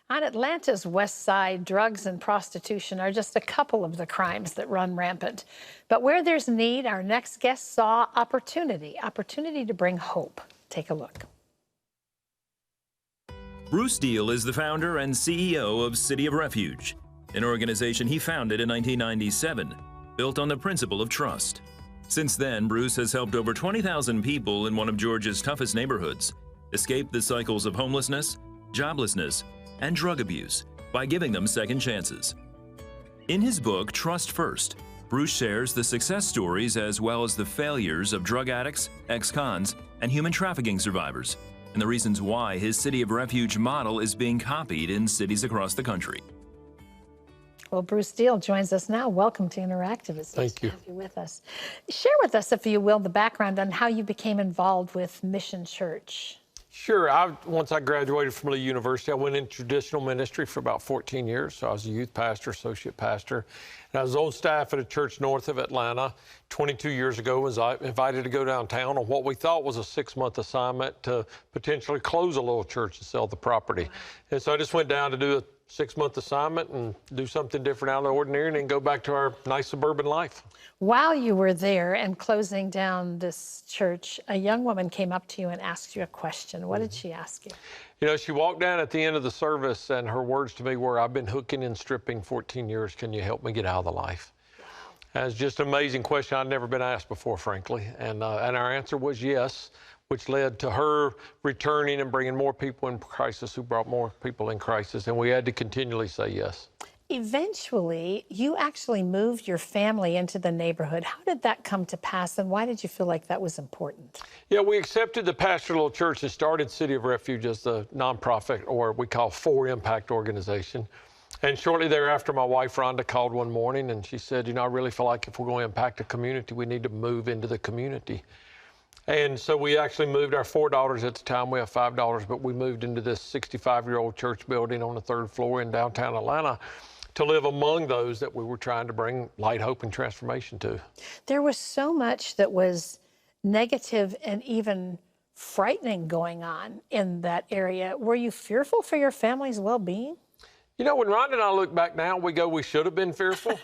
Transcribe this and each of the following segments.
On Atlanta's west side, drugs and prostitution are just a couple of the crimes that run rampant. But where there's need, our next guest saw opportunity to bring hope. Take a look. Bruce Deel is the founder and CEO of City of Refuge, an organization he founded in 1997, built on the principle of trust. Since then, Bruce has helped over 20,000 people in one of Georgia's toughest neighborhoods escape the cycles of homelessness, joblessness, and drug abuse by giving them second chances. In his book, Trust First, Bruce shares the success stories as well as the failures of drug addicts, ex-cons, and human trafficking survivors, and the reasons why his City of Refuge model is being copied in cities across the country. Well, Bruce Deel joins us now. Welcome to Interactive. It's nice to have you with us. Share with us, if you will, the background on how you became involved with Mission Church. Sure. Once I graduated from Lee University, I went into traditional ministry for about 14 years. So I was a youth pastor, associate pastor, and I was on staff at a church north of Atlanta. 22 years ago, was I invited to go downtown on what we thought was a 6-month assignment to potentially close a little church and sell the property. And so I just went down to do a 6-month assignment and do something different out of the ordinary and then go back to our nice suburban life. While you were there and closing down this church, a young woman came up to you and asked you a question. What did she ask you? You know, she walked down at the end of the service and her words to me were, "I've been hooking and stripping 14 years. Can you help me get out of the life?" Wow. It's just an amazing question I'd never been asked before, frankly. And our answer was yes, which led to her returning and bringing more people in crisis who brought more people in crisis. And we had to continually say yes. Eventually, you actually moved your family into the neighborhood. How did that come to pass, and why did you feel like that was important? Yeah, we accepted the pastoral church and started City of Refuge as the nonprofit, or we call For Impact organization. And shortly thereafter, my wife, Rhonda, called one morning and she said, you know, I really feel like if we're going to impact a community, we need to move into the community. And so we actually moved our 4 daughters at the time. We have 5 daughters, but we moved into this 65-year-old church building on the 3rd floor in downtown Atlanta to live among those that we were trying to bring light, hope, and transformation to. There was so much that was negative and even frightening going on in that area. Were you fearful for your family's well-being? You know, when Rhonda and I look back now, we go, we should have been fearful.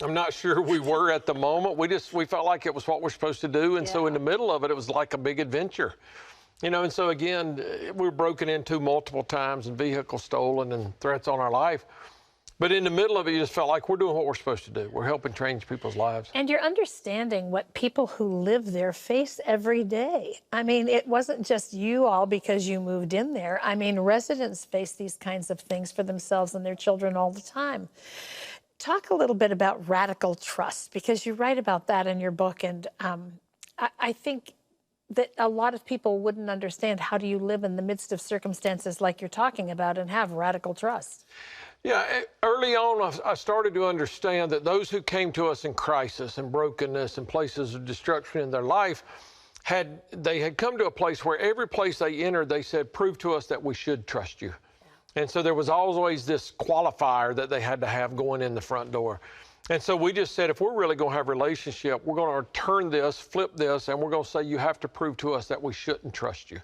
I'm not sure we were at the moment. We felt like it was what we're supposed to do. And so in the middle of it, it was like a big adventure. You know, and so again, we were broken into multiple times and vehicles stolen and threats on our life. But in the middle of it, you just felt like we're doing what we're supposed to do. We're helping change people's lives. And you're understanding what people who live there face every day. I mean, it wasn't just you all because you moved in there. I mean, residents face these kinds of things for themselves and their children all the time. Talk a little bit about radical trust, because you write about that in your book. And I think that a lot of people wouldn't understand, how do you live in the midst of circumstances like you're talking about and have radical trust? Yeah, early on, I started to understand that those who came to us in crisis and brokenness and places of destruction in their life, they had come to a place where every place they entered, they said, prove to us that we should trust you. Yeah. And so there was always this qualifier that they had to have going in the front door. And so we just said, if we're really going to have a relationship, we're going to turn this, flip this, and we're going to say, you have to prove to us that we shouldn't trust you.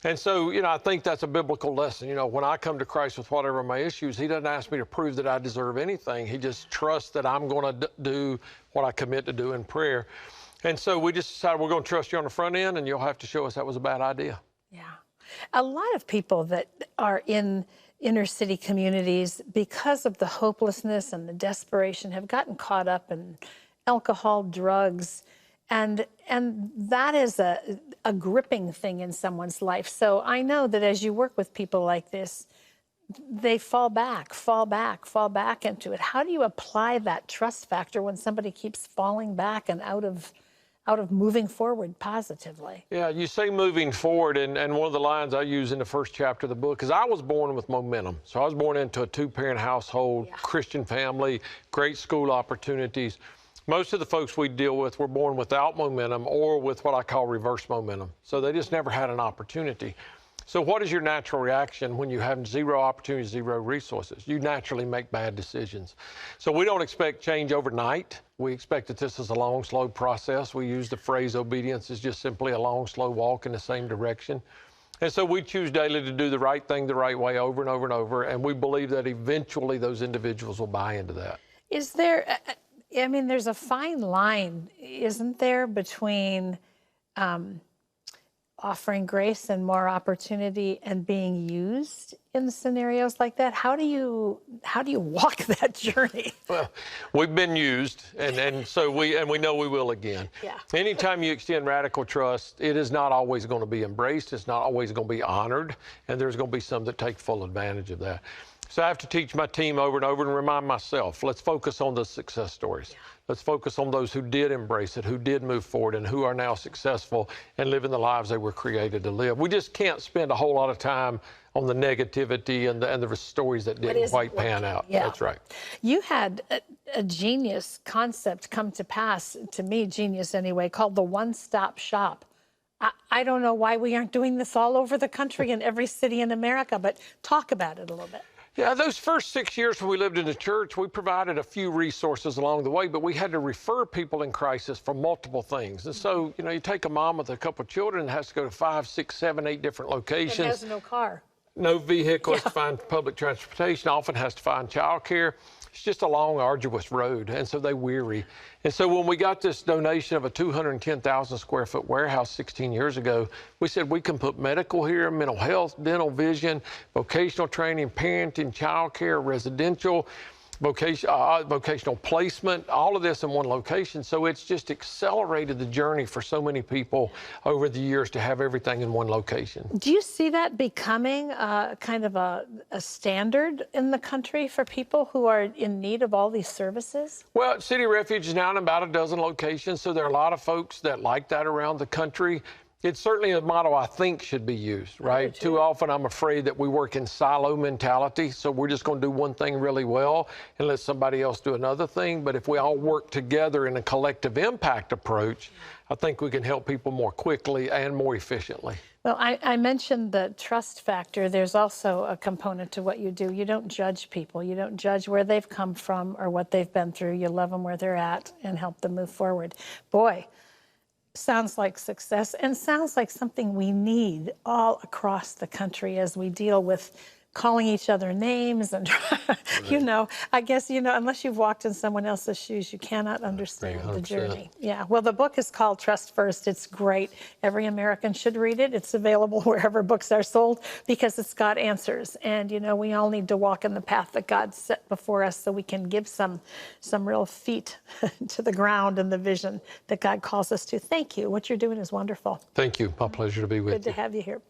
And so, you know, I think that's a biblical lesson. You know, when I come to Christ with whatever my issues, he doesn't ask me to prove that I deserve anything. He just trusts that I'm going to do what I commit to do in prayer. And so we just decided we're going to trust you on the front end, and you'll have to show us that was a bad idea. Yeah. A lot of people that are in inner city communities, because of the hopelessness and the desperation, have gotten caught up in alcohol, drugs, and that is a gripping thing in someone's life. So I know that as you work with people like this, they fall back into it. How do you apply that trust factor when somebody keeps falling back and out of moving forward positively? Yeah, you say moving forward, and one of the lines I use in the first chapter of the book is I was born with momentum. So I was born into a 2-parent household, Christian family, great school opportunities. Most of the folks we deal with were born without momentum or with what I call reverse momentum. So they just never had an opportunity. So what is your natural reaction when you have 0 opportunities, 0 resources? You naturally make bad decisions. So we don't expect change overnight. We expect that this is a long, slow process. We use the phrase obedience is just simply a long, slow walk in the same direction. And so we choose daily to do the right thing the right way over and over and over, and we believe that eventually those individuals will buy into that. Is there, I mean, there's a fine line, isn't there, between offering grace and more opportunity and being used in scenarios like that? How do you walk that journey? Well, we've been used, and so we know we will again. Yeah. Anytime you extend radical trust, it is not always going to be embraced. It's not always going to be honored, and there's going to be some that take full advantage of that. So I have to teach my team over and over and remind myself, let's focus on the success stories. Yeah. Let's focus on those who did embrace it, who did move forward, and who are now successful and living the lives they were created to live. We just can't spend a whole lot of time on the negativity and the stories that didn't quite pan out. Yeah. That's right. You had a genius concept come to pass, to me, genius anyway, called the one-stop shop. I don't know why we aren't doing this all over the country in every city in America, but talk about it a little bit. Yeah, those first 6 years when we lived in the church, we provided a few resources along the way, but we had to refer people in crisis for multiple things. And so, you know, you take a mom with a couple of children that has to go to 5, 6, 7, 8 different locations. And has no car. No vehicle, has to find public transportation, often has to find childcare. It's just a long, arduous road, and so they weary. And so when we got this donation of a 210,000 square foot warehouse 16 years ago, we said we can put medical here, mental health, dental, vision, vocational training, parenting, childcare, residential, vocational placement, all of this in one location. So it's just accelerated the journey for so many people over the years to have everything in one location. Do you see that becoming kind of a standard in the country for people who are in need of all these services? Well, City Refuge is now in about a dozen locations, so there are a lot of folks that like that around the country. It's certainly a model I think should be used, right? Too often I'm afraid that we work in silo mentality, so we're just going to do one thing really well and let somebody else do another thing. But if we all work together in a collective impact approach, I think we can help people more quickly and more efficiently. Well, I mentioned the trust factor. There's also a component to what you do. You don't judge people. You don't judge where they've come from or what they've been through. You love them where they're at and help them move forward. Boy, sounds like success and sounds like something we need all across the country as we deal with calling each other names and, you know, I guess, you know, unless you've walked in someone else's shoes, you cannot understand the journey. Yeah. Well, the book is called Trust First. It's great. Every American should read it. It's available wherever books are sold because it's got answers. And, you know, we all need to walk in the path that God set before us so we can give some real feet to the ground and the vision that God calls us to. Thank you. What you're doing is wonderful. Thank you. My pleasure to be with you. Good to have you here.